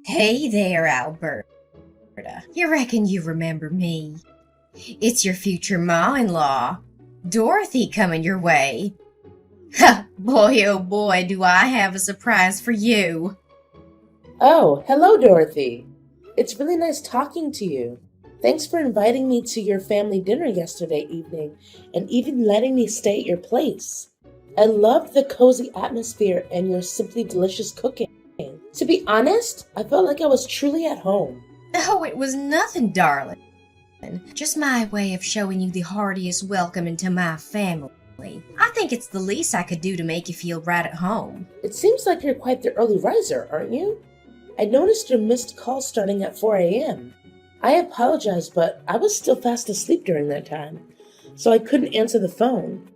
Hey there, Alberta. You reckon you remember me? It's your future ma-in-law, Dorothy, coming your way. Ha! Boy, oh boy, do I have a surprise for you. Oh, hello, Dorothy. It's really nice talking to you. Thanks for inviting me to your family dinner yesterday evening and even letting me stay at your place. I loved the cozy atmosphere and your simply delicious cooking. To be honest, I felt like I was truly at home. Oh, it was nothing, darling. Just my way of showing you the heartiest welcome into my family. I think it's the least I could do to make you feel right at home. It seems like you're quite the early riser, aren't you? I noticed your missed call starting at 4 a.m. I apologize, but I was still fast asleep during that time, so I couldn't answer the phone.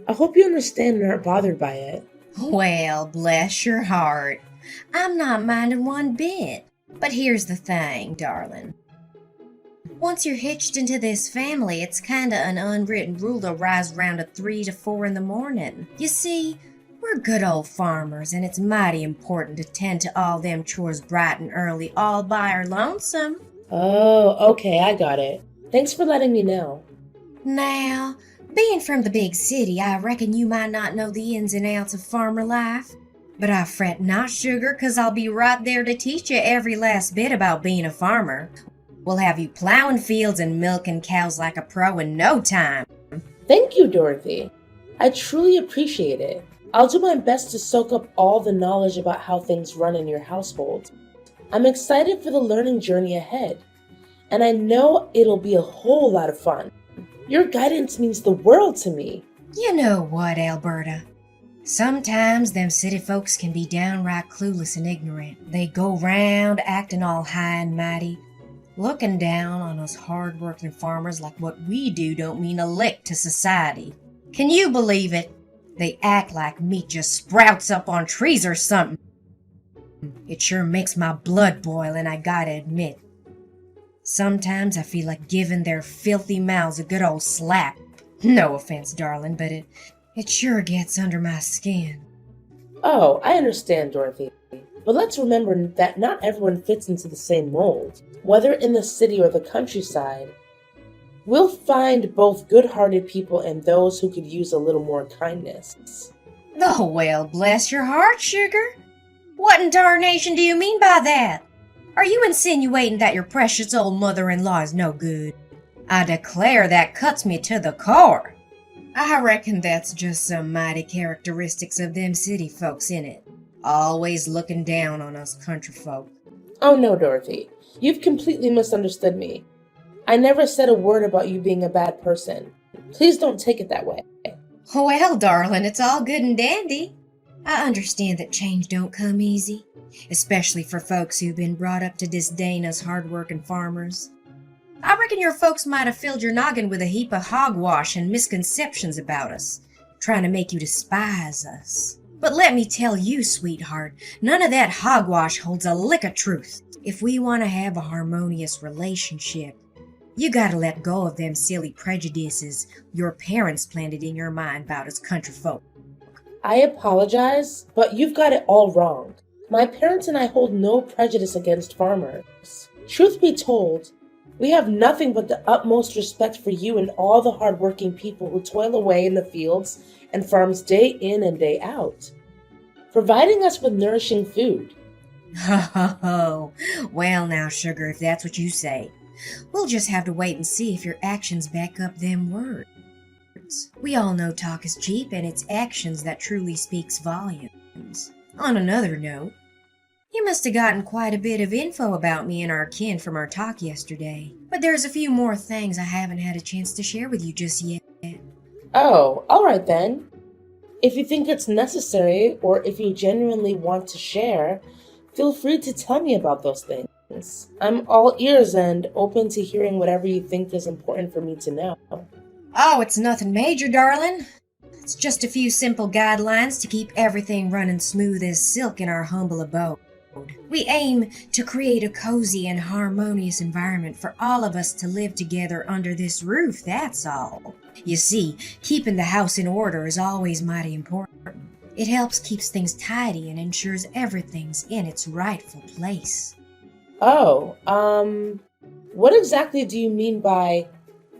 I hope you understand and aren't bothered by it. Well, bless your heart. I'm not minding one bit. But here's the thing, darling. Once you're hitched into this family, it's kinda an unwritten rule to rise round at 3 to 4 in the morning. You see, we're good old farmers, and it's mighty important to tend to all them chores bright and early all by our lonesome. Oh, okay, I got it. Thanks for letting me know. Now, being from the big city, I reckon you might not know the ins and outs of farmer life. But I fret not, sugar, 'cause I'll be right there to teach you every last bit about being a farmer. We'll have you plowing fields and milking cows like a pro in no time. Thank you, Dorothy. I truly appreciate it. I'll do my best to soak up all the knowledge about how things run in your household. I'm excited for the learning journey ahead, and I know it'll be a whole lot of fun. Your guidance means the world to me. You know what, Alberta? Sometimes them city folks can be downright clueless and ignorant. They go round acting all high and mighty, looking down on us hard-working farmers like what we do don't mean a lick to society. Can you believe it? They act like meat just sprouts up on trees or something. It sure makes my blood boil, and I gotta admit, sometimes I feel like giving their filthy mouths a good old slap. No offense, darling, but it sure gets under my skin. Oh, I understand, Dorothy. But let's remember that not everyone fits into the same mold. Whether in the city or the countryside, we'll find both good-hearted people and those who could use a little more kindness. Oh, well, bless your heart, sugar. What in tarnation do you mean by that? Are you insinuating that your precious old mother-in-law is no good? I declare that cuts me to the core. I reckon that's just some mighty characteristics of them city folks, innit? Always looking down on us country folk. Oh no, Dorothy. You've completely misunderstood me. I never said a word about you being a bad person. Please don't take it that way. Well, darling, it's all good and dandy. I understand that change don't come easy, especially for folks who've been brought up to disdain us hard-working farmers. I reckon your folks might have filled your noggin with a heap of hogwash and misconceptions about us, trying to make you despise us. But let me tell you, sweetheart, none of that hogwash holds a lick of truth. If we want to have a harmonious relationship, you gotta let go of them silly prejudices your parents planted in your mind about us country folk. I apologize, but you've got it all wrong. My parents and I hold no prejudice against farmers. Truth be told, we have nothing but the utmost respect for you and all the hardworking people who toil away in the fields and farms day in and day out, providing us with nourishing food. Ho ho ho. Well now, sugar, if that's what you say, we'll just have to wait and see if your actions back up them words. We all know talk is cheap, and it's actions that truly speaks volumes. On another note, you must have gotten quite a bit of info about me and our kin from our talk yesterday, but there's a few more things I haven't had a chance to share with you just yet. Oh, all right then. If you think it's necessary, or if you genuinely want to share, feel free to tell me about those things. I'm all ears and open to hearing whatever you think is important for me to know. Oh, it's nothing major, darling. It's just a few simple guidelines to keep everything running smooth as silk in our humble abode. We aim to create a cozy and harmonious environment for all of us to live together under this roof, that's all. You see, keeping the house in order is always mighty important. It helps keeps things tidy and ensures everything's in its rightful place. Oh, what exactly do you mean by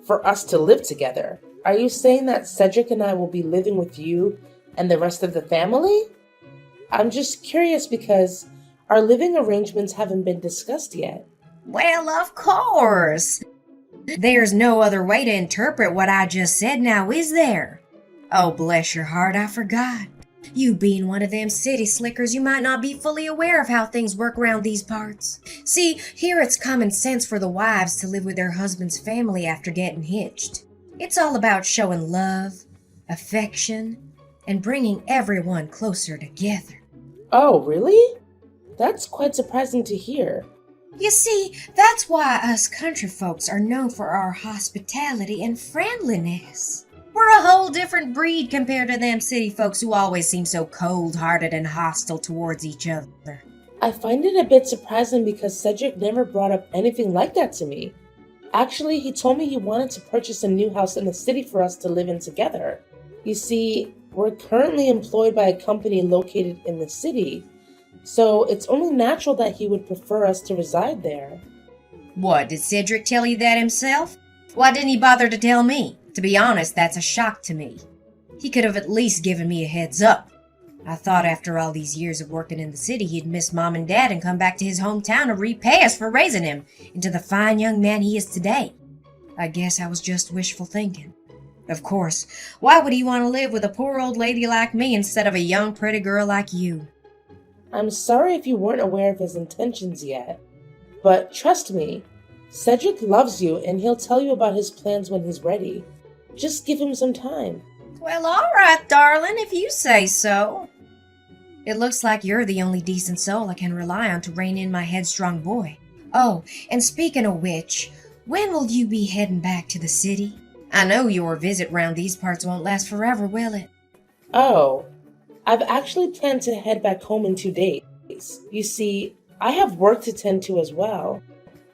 for us to live together? Are you saying that Cedric and I will be living with you and the rest of the family? I'm just curious because our living arrangements haven't been discussed yet. Well, of course. There's no other way to interpret what I just said now, is there? Oh, bless your heart, I forgot. You being one of them city slickers, you might not be fully aware of how things work around these parts. See, here it's common sense for the wives to live with their husband's family after getting hitched. It's all about showing love, affection, and bringing everyone closer together. Oh, really? That's quite surprising to hear. You see, that's why us country folks are known for our hospitality and friendliness. We're a whole different breed compared to them city folks who always seem so cold-hearted and hostile towards each other. I find it a bit surprising because Cedric never brought up anything like that to me. Actually, he told me he wanted to purchase a new house in the city for us to live in together. You see, we're currently employed by a company located in the city, so it's only natural that he would prefer us to reside there. What, did Cedric tell you that himself? Why didn't he bother to tell me? To be honest, that's a shock to me. He could have at least given me a heads up. I thought after all these years of working in the city, he'd miss Mom and Dad and come back to his hometown to repay us for raising him into the fine young man he is today. I guess I was just wishful thinking. Of course, why would he want to live with a poor old lady like me instead of a young pretty girl like you? I'm sorry if you weren't aware of his intentions yet, but trust me, Cedric loves you and he'll tell you about his plans when he's ready. Just give him some time. Well, all right, darling, if you say so. It looks like you're the only decent soul I can rely on to rein in my headstrong boy. Oh, and speaking of which, when will you be heading back to the city? I know your visit round these parts won't last forever, will it? Oh, I've actually planned to head back home in 2 days. You see, I have work to tend to as well.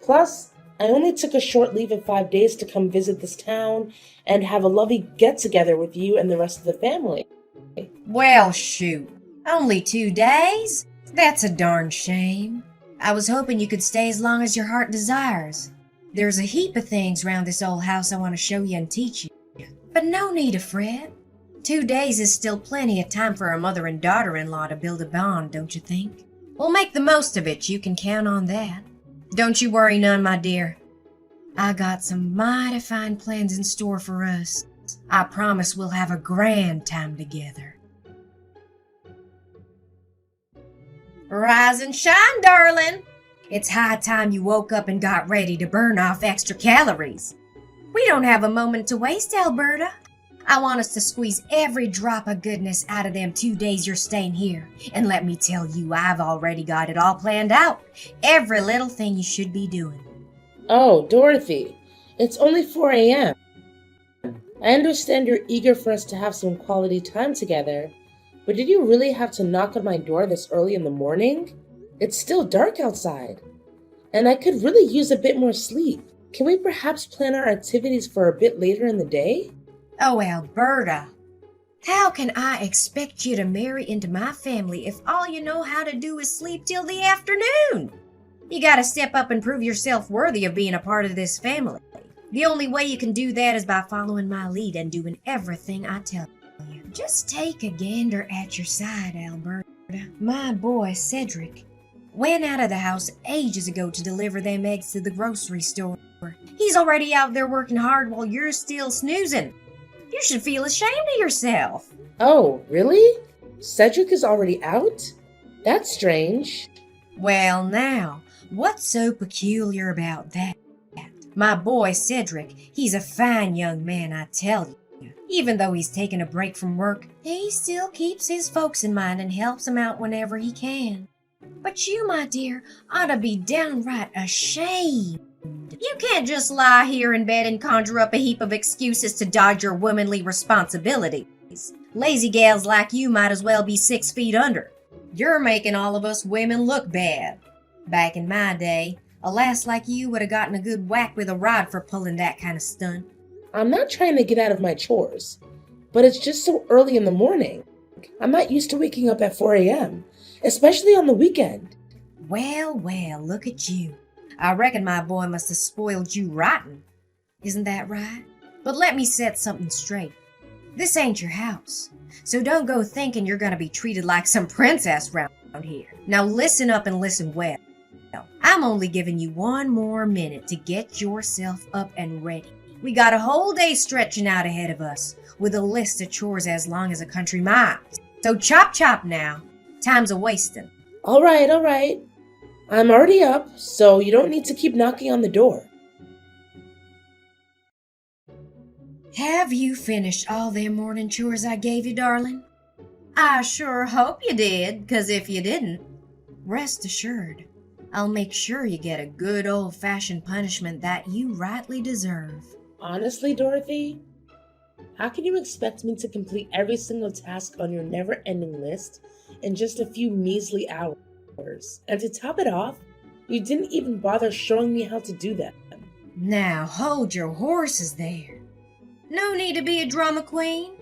Plus, I only took a short leave of 5 days to come visit this town and have a lovely get-together with you and the rest of the family. Well, shoot. Only 2 days? That's a darn shame. I was hoping you could stay as long as your heart desires. There's a heap of things round this old house I want to show you and teach you. But no need to fret. 2 days is still plenty of time for a mother and daughter-in-law to build a bond, don't you think? We'll make the most of it, you can count on that. Don't you worry none, my dear. I got some mighty fine plans in store for us. I promise we'll have a grand time together. Rise and shine, darling. It's high time you woke up and got ready to burn off extra calories. We don't have a moment to waste, Alberta. I want us to squeeze every drop of goodness out of them 2 days you're staying here. And let me tell you, I've already got it all planned out. Every little thing you should be doing. Oh, Dorothy, it's only 4 a.m. I understand you're eager for us to have some quality time together, but did you really have to knock on my door this early in the morning? It's still dark outside, and I could really use a bit more sleep. Can we perhaps plan our activities for a bit later in the day? Oh, Alberta, how can I expect you to marry into my family if all you know how to do is sleep till the afternoon? You gotta step up and prove yourself worthy of being a part of this family. The only way you can do that is by following my lead and doing everything I tell you. Just take a gander at your side, Alberta. My boy, Cedric, went out of the house ages ago to deliver them eggs to the grocery store. He's already out there working hard while you're still snoozing. You should feel ashamed of yourself. Oh, really? Cedric is already out? That's strange. Well, now, what's so peculiar about that? My boy Cedric, he's a fine young man, I tell you. Even though he's taken a break from work, he still keeps his folks in mind and helps them out whenever he can. But you, my dear, ought to be downright ashamed. You can't just lie here in bed and conjure up a heap of excuses to dodge your womanly responsibilities. Lazy gals like you might as well be 6 feet under. You're making all of us women look bad. Back in my day, a lass like you would have gotten a good whack with a rod for pulling that kind of stunt. I'm not trying to get out of my chores, but it's just so early in the morning. I'm not used to waking up at 4 a.m., especially on the weekend. Well, well, look at you. I reckon my boy must have spoiled you rotten. Isn't that right? But let me set something straight. This ain't your house, so don't go thinking you're gonna be treated like some princess round here. Now listen up and listen well. I'm only giving you one more minute to get yourself up and ready. We got a whole day stretching out ahead of us, with a list of chores as long as a country mile. So chop now. Time's a-wasting. All right. I'm already up, so you don't need to keep knocking on the door. Have you finished all them morning chores I gave you, darling? I sure hope you did, 'cause if you didn't, rest assured, I'll make sure you get a good old-fashioned punishment that you rightly deserve. Honestly, Dorothy, how can you expect me to complete every single task on your never-ending list in just a few measly hours? And to top it off, you didn't even bother showing me how to do that. Now hold your horses there. No need to be a drama queen.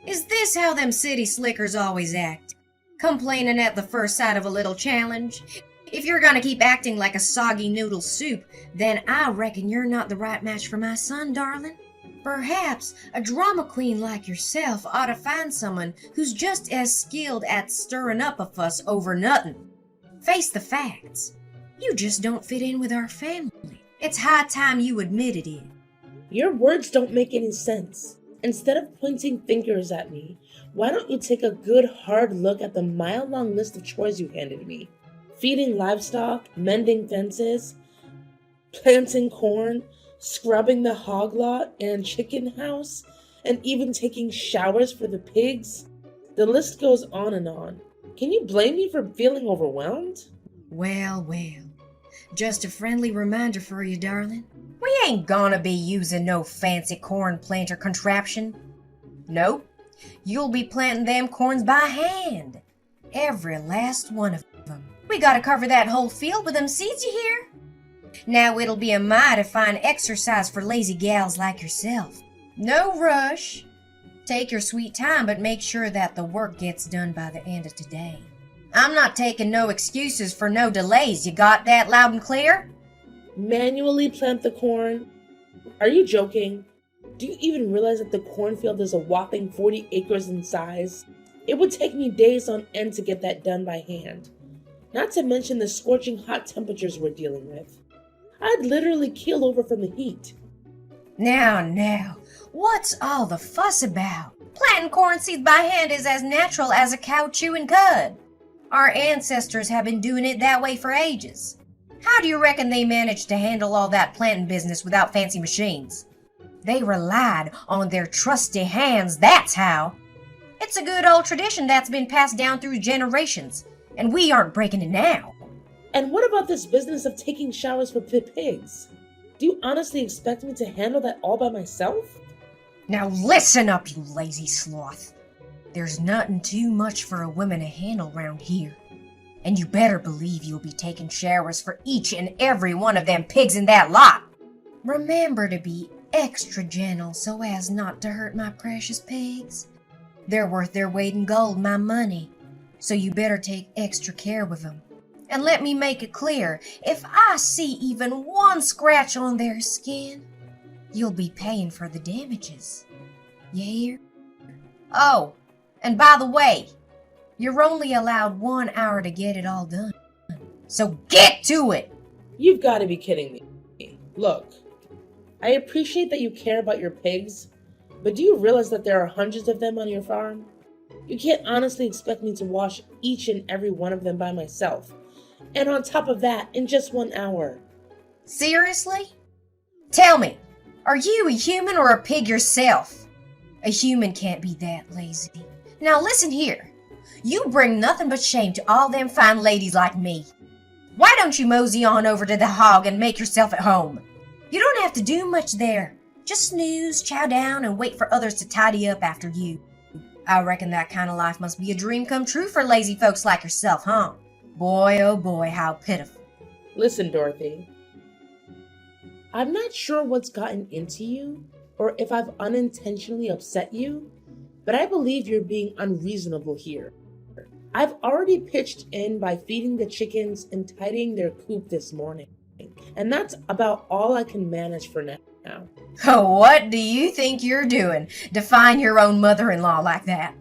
Is this how them city slickers always act? Complaining at the first sight of a little challenge? If you're gonna keep acting like a soggy noodle soup, then I reckon you're not the right match for my son, darling. Perhaps a drama queen like yourself ought to find someone who's just as skilled at stirring up a fuss over nothing. Face the facts. You just don't fit in with our family. It's high time you admitted it. Your words don't make any sense. Instead of pointing fingers at me, why don't you take a good hard look at the mile-long list of chores you handed me? Feeding livestock, mending fences, planting corn, scrubbing the hog lot and chicken house, and even taking showers for the pigs. The list goes on and on. Can you blame me for feeling overwhelmed? Well. Just a friendly reminder for you, darling. We ain't gonna be using no fancy corn planter contraption. Nope. You'll be planting them corns by hand. Every last one of them. We gotta cover that whole field with them seeds, you hear? Now it'll be a mighty fine exercise for lazy gals like yourself. No rush. Take your sweet time, but make sure that the work gets done by the end of today. I'm not taking no excuses for no delays. You got that loud and clear? Manually plant the corn? Are you joking? Do you even realize that the cornfield is a whopping 40 acres in size? It would take me days on end to get that done by hand. Not to mention the scorching hot temperatures we're dealing with. I'd literally keel over from the heat. Now, what's all the fuss about? Planting corn seeds by hand is as natural as a cow chewing cud. Our ancestors have been doing it that way for ages. How do you reckon they managed to handle all that planting business without fancy machines? They relied on their trusty hands, that's how. It's a good old tradition that's been passed down through generations, and we aren't breaking it now. And what about this business of taking showers for pigs? Do you honestly expect me to handle that all by myself? Now listen up, you lazy sloth. There's nothing too much for a woman to handle round here. And you better believe you'll be taking showers for each and every one of them pigs in that lot. Remember to be extra gentle so as not to hurt my precious pigs. They're worth their weight in gold, my money. So you better take extra care with them. And let me make it clear, if I see even one scratch on their skin, you'll be paying for the damages. You hear? Oh, and by the way, you're only allowed 1 hour to get it all done. So get to it! You've got to be kidding me. Look, I appreciate that you care about your pigs, but do you realize that there are hundreds of them on your farm? You can't honestly expect me to wash each and every one of them by myself. And on top of that, in just 1 hour. Seriously? Tell me, are you a human or a pig yourself? A human can't be that lazy. Now listen here. You bring nothing but shame to all them fine ladies like me. Why don't you mosey on over to the hog and make yourself at home? You don't have to do much there. Just snooze, chow down, and wait for others to tidy up after you. I reckon that kind of life must be a dream come true for lazy folks like yourself, huh? Boy, oh boy, how pitiful. Listen, Dorothy. I'm not sure what's gotten into you, or if I've unintentionally upset you, but I believe you're being unreasonable here. I've already pitched in by feeding the chickens and tidying their coop this morning. And that's about all I can manage for now. Oh, what do you think you're doing? Define your own mother-in-law like that.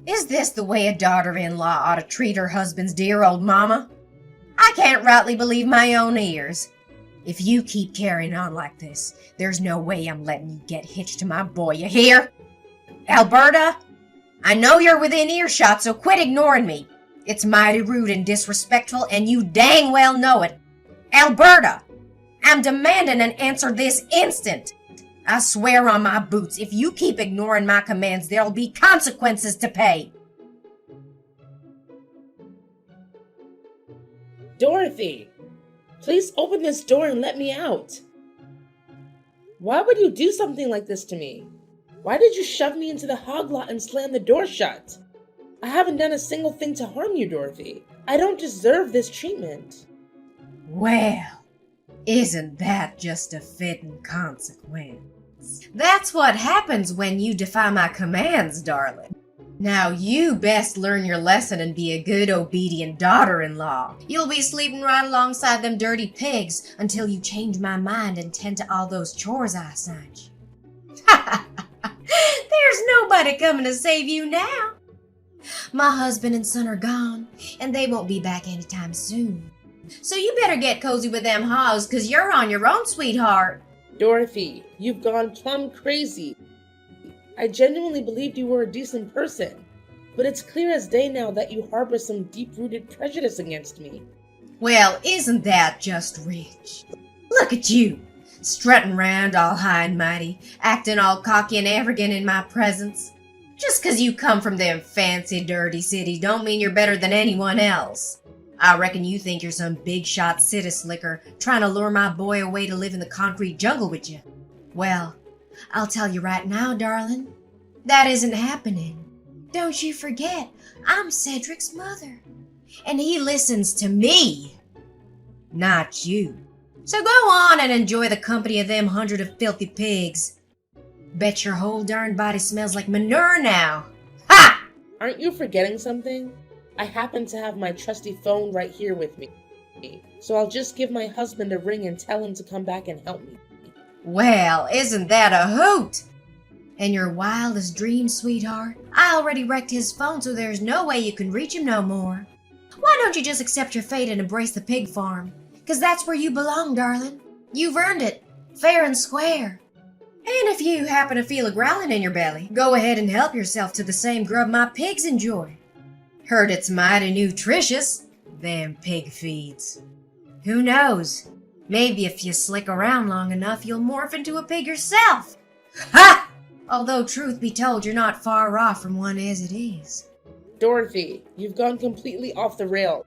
Is this the way a daughter-in-law ought to treat her husband's dear old mama? I can't rightly believe my own ears. If you keep carrying on like this, there's no way I'm letting you get hitched to my boy, you hear? Alberta, I know you're within earshot, so quit ignoring me. It's mighty rude and disrespectful, and you dang well know it. Alberta, I'm demanding an answer this instant. I swear on my boots, if you keep ignoring my commands, there'll be consequences to pay. Dorothy, please open this door and let me out. Why would you do something like this to me? Why did you shove me into the hog lot and slam the door shut? I haven't done a single thing to harm you, Dorothy. I don't deserve this treatment. Well, isn't that just a fitting consequence? That's what happens when you defy my commands, darling. Now you best learn your lesson and be a good, obedient daughter-in-law. You'll be sleeping right alongside them dirty pigs until you change my mind and tend to all those chores I assigned you. There's nobody coming to save you now. My husband and son are gone, and they won't be back anytime soon. So you better get cozy with them hogs, 'cause you're on your own, sweetheart. Dorothy, you've gone plumb crazy. I genuinely believed you were a decent person, but it's clear as day now that you harbor some deep-rooted prejudice against me. Well, isn't that just rich? Look at you, strutting round all high and mighty, acting all cocky and arrogant in my presence. Just 'cause you come from them fancy, dirty cities don't mean you're better than anyone else. I reckon you think you're some big-shot city slicker trying to lure my boy away to live in the concrete jungle with you. Well, I'll tell you right now, darling, that isn't happening. Don't you forget, I'm Cedric's mother, and he listens to me, not you. So go on and enjoy the company of them 100 of filthy pigs. Bet your whole darn body smells like manure now. Ha! Aren't you forgetting something? I happen to have my trusty phone right here with me, so I'll just give my husband a ring and tell him to come back and help me. Well, isn't that a hoot? And your wildest dreams, sweetheart? I already wrecked his phone, so there's no way you can reach him no more. Why don't you just accept your fate and embrace the pig farm? 'Cause that's where you belong, darling. You've earned it, fair and square. And if you happen to feel a growling in your belly, go ahead and help yourself to the same grub my pigs enjoy. Heard it's mighty nutritious, them pig feeds. Who knows? Maybe if you slick around long enough, you'll morph into a pig yourself. Ha! Although, truth be told, you're not far off from one as it is. Dorothy, you've gone completely off the rails.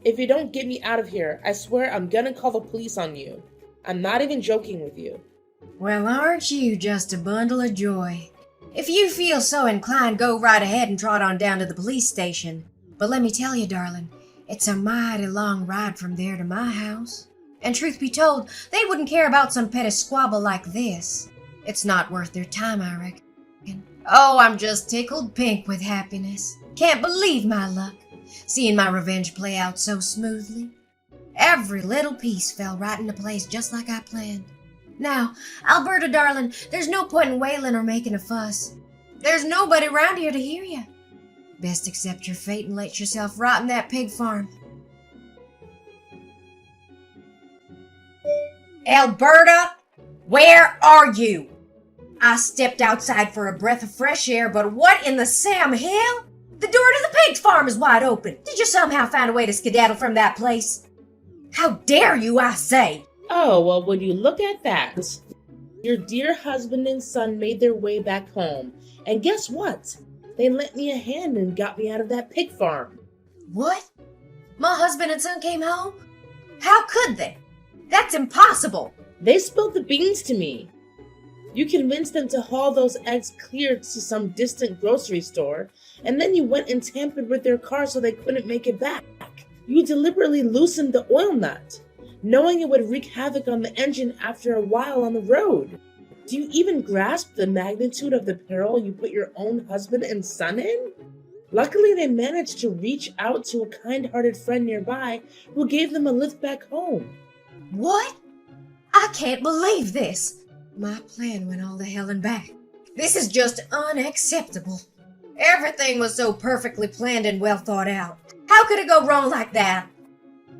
If you don't get me out of here, I swear I'm gonna call the police on you. I'm not even joking with you. Well, aren't you just a bundle of joy? If you feel so inclined, go right ahead and trot on down to the police station. But let me tell you, darling, it's a mighty long ride from there to my house. And truth be told, they wouldn't care about some petty squabble like this. It's not worth their time, I reckon. Oh, I'm just tickled pink with happiness. Can't believe my luck, seeing my revenge play out so smoothly. Every little piece fell right into place just like I planned. Now, Alberta, darling, there's no point in wailing or making a fuss. There's nobody around here to hear you. Best accept your fate and let yourself rot in that pig farm. Alberta, where are you? I stepped outside for a breath of fresh air, but what in the Sam Hill? The door to the pig farm is wide open. Did you somehow find a way to skedaddle from that place? How dare you, I say? Oh, well, would you look at that? Your dear husband and son made their way back home. And guess what? They lent me a hand and got me out of that pig farm. What? My husband and son came home? How could they? That's impossible. They spilled the beans to me. You convinced them to haul those eggs clear to some distant grocery store, and then you went and tampered with their car so they couldn't make it back. You deliberately loosened the oil nut, knowing it would wreak havoc on the engine after a while on the road. Do you even grasp the magnitude of the peril you put your own husband and son in? Luckily, they managed to reach out to a kind-hearted friend nearby who gave them a lift back home. What? I can't believe this. My plan went all to hell and back. This is just unacceptable. Everything was so perfectly planned and well thought out. How could it go wrong like that?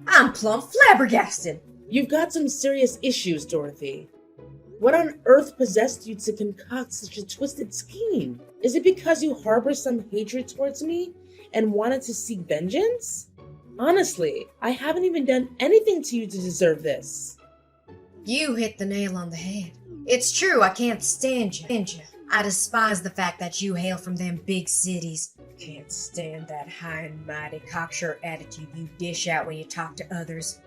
I'm plumb flabbergasted. You've got some serious issues, Dorothy. What on earth possessed you to concoct such a twisted scheme? Is it because you harbor some hatred towards me and wanted to seek vengeance? Honestly, I haven't even done anything to you to deserve this. You hit the nail on the head. It's true, I can't stand you. I despise the fact that you hail from them big cities. Can't stand that high and mighty cocksure attitude you dish out when you talk to others.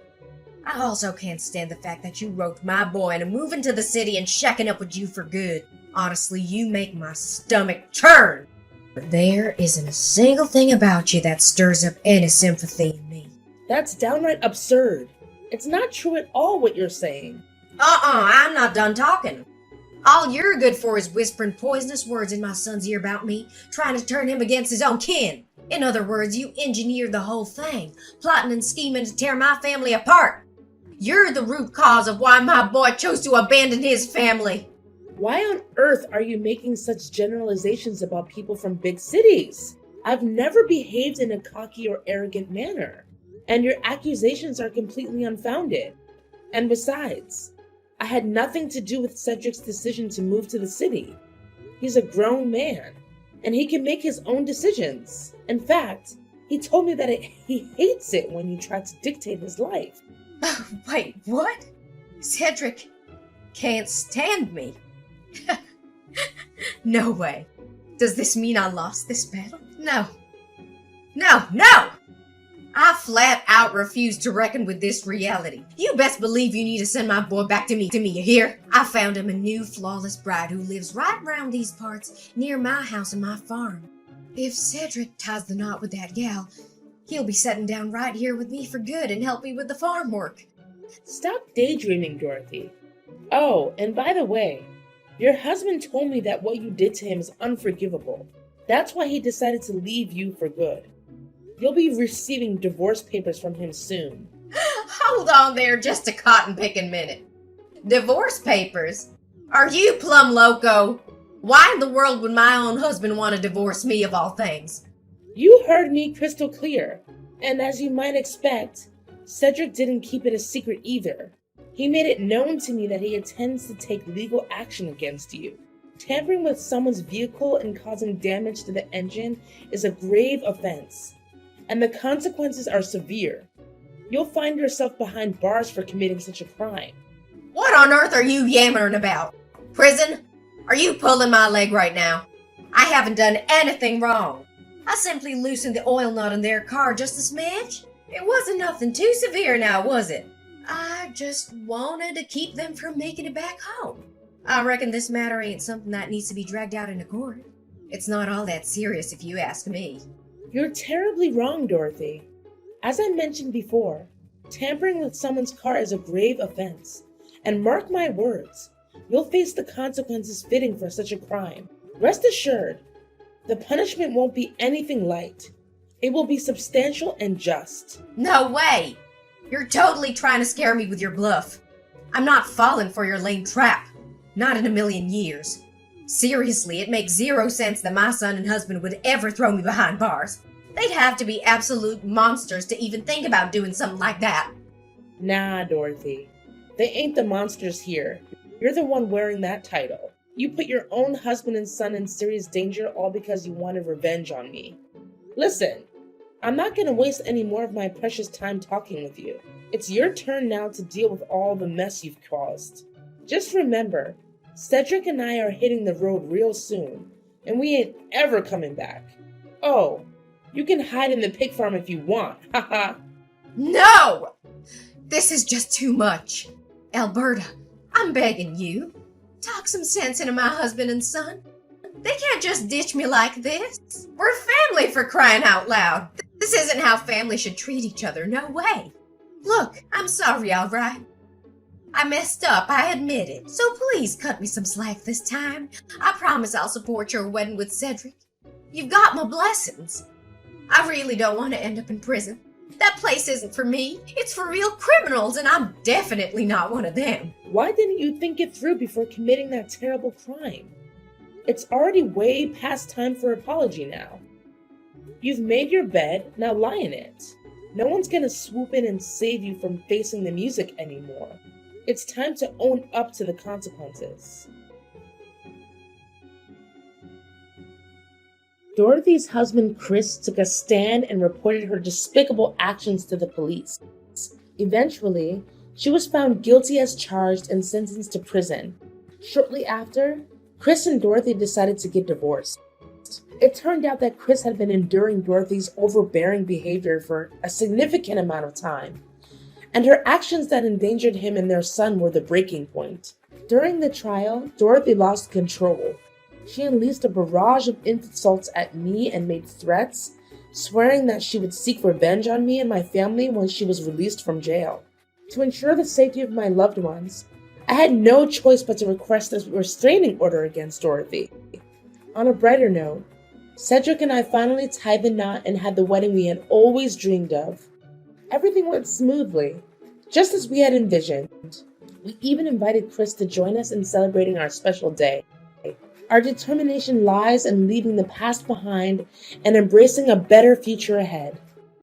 I also can't stand the fact that you roped my boy into moving to the city and shacking up with you for good. Honestly, you make my stomach turn. There isn't a single thing about you that stirs up any sympathy in me. That's downright absurd. It's not true at all what you're saying. I'm not done talking. All you're good for is whispering poisonous words in my son's ear about me, trying to turn him against his own kin. In other words, you engineered the whole thing, plotting and scheming to tear my family apart. You're the root cause of why my boy chose to abandon his family. Why on earth are you making such generalizations about people from big cities? I've never behaved in a cocky or arrogant manner, and your accusations are completely unfounded. And besides, I had nothing to do with Cedric's decision to move to the city. He's a grown man, and he can make his own decisions. In fact, he told me that he hates it when you try to dictate his life. Wait, what? Cedric can't stand me. No way. Does this mean I lost this battle? No. I flat out refuse to reckon with this reality. You best believe you need to send my boy back to me, you hear? I found him a new flawless bride who lives right around these parts, near my house and my farm. If Cedric ties the knot with that gal, he'll be settling down right here with me for good and help me with the farm work. Stop daydreaming, Dorothy. Oh, and by the way, your husband told me that what you did to him is unforgivable. That's why he decided to leave you for good. You'll be receiving divorce papers from him soon. Hold on there just a cotton-picking minute. Divorce papers? Are you plumb loco? Why in the world would my own husband want to divorce me of all things? You heard me crystal clear, and as you might expect, Cedric didn't keep it a secret either. He made it known to me that he intends to take legal action against you. Tampering with someone's vehicle and causing damage to the engine is a grave offense, and the consequences are severe. You'll find yourself behind bars for committing such a crime. What on earth are you yammering about? Prison? Are you pulling my leg right now? I haven't done anything wrong. I simply loosened the oil nut in their car just a smidge. It wasn't nothing too severe now, was it? I just wanted to keep them from making it back home. I reckon this matter ain't something that needs to be dragged out into court. It's not all that serious if you ask me. You're terribly wrong, Dorothy. As I mentioned before, tampering with someone's car is a grave offense. And mark my words, you'll face the consequences fitting for such a crime. Rest assured, the punishment won't be anything light. It will be substantial and just. No way! You're totally trying to scare me with your bluff. I'm not falling for your lame trap. Not in a million years. Seriously, it makes 0 sense that my son and husband would ever throw me behind bars. They'd have to be absolute monsters to even think about doing something like that. Nah, Dorothy. They ain't the monsters here. You're the one wearing that title. You put your own husband and son in serious danger all because you wanted revenge on me. Listen, I'm not going to waste any more of my precious time talking with you. It's your turn now to deal with all the mess you've caused. Just remember, Cedric and I are hitting the road real soon, and we ain't ever coming back. Oh, you can hide in the pig farm if you want, haha. No! This is just too much. Alberta, I'm begging you. Talk some sense into my husband and son. They can't just ditch me like this. We're family, for crying out loud. This isn't how family should treat each other, no way. Look, I'm sorry, all right. I messed up, I admit it. So please cut me some slack this time. I promise I'll support your wedding with Cedric. You've got my blessings. I really don't want to end up in prison. That place isn't for me. It's for real criminals, and I'm definitely not one of them. Why didn't you think it through before committing that terrible crime? It's already way past time for apology now. You've made your bed, now lie in it. No one's gonna swoop in and save you from facing the music anymore. It's time to own up to the consequences. Dorothy's husband Chris took a stand and reported her despicable actions to the police. Eventually, she was found guilty as charged and sentenced to prison. Shortly after, Chris and Dorothy decided to get divorced. It turned out that Chris had been enduring Dorothy's overbearing behavior for a significant amount of time, and her actions that endangered him and their son were the breaking point. During the trial, Dorothy lost control. She unleashed a barrage of insults at me and made threats, swearing that she would seek revenge on me and my family when she was released from jail. To ensure the safety of my loved ones, I had no choice but to request a restraining order against Dorothy. On a brighter note, Cedric and I finally tied the knot and had the wedding we had always dreamed of. Everything went smoothly, just as we had envisioned. We even invited Chris to join us in celebrating our special day. Our determination lies in leaving the past behind and embracing a better future ahead.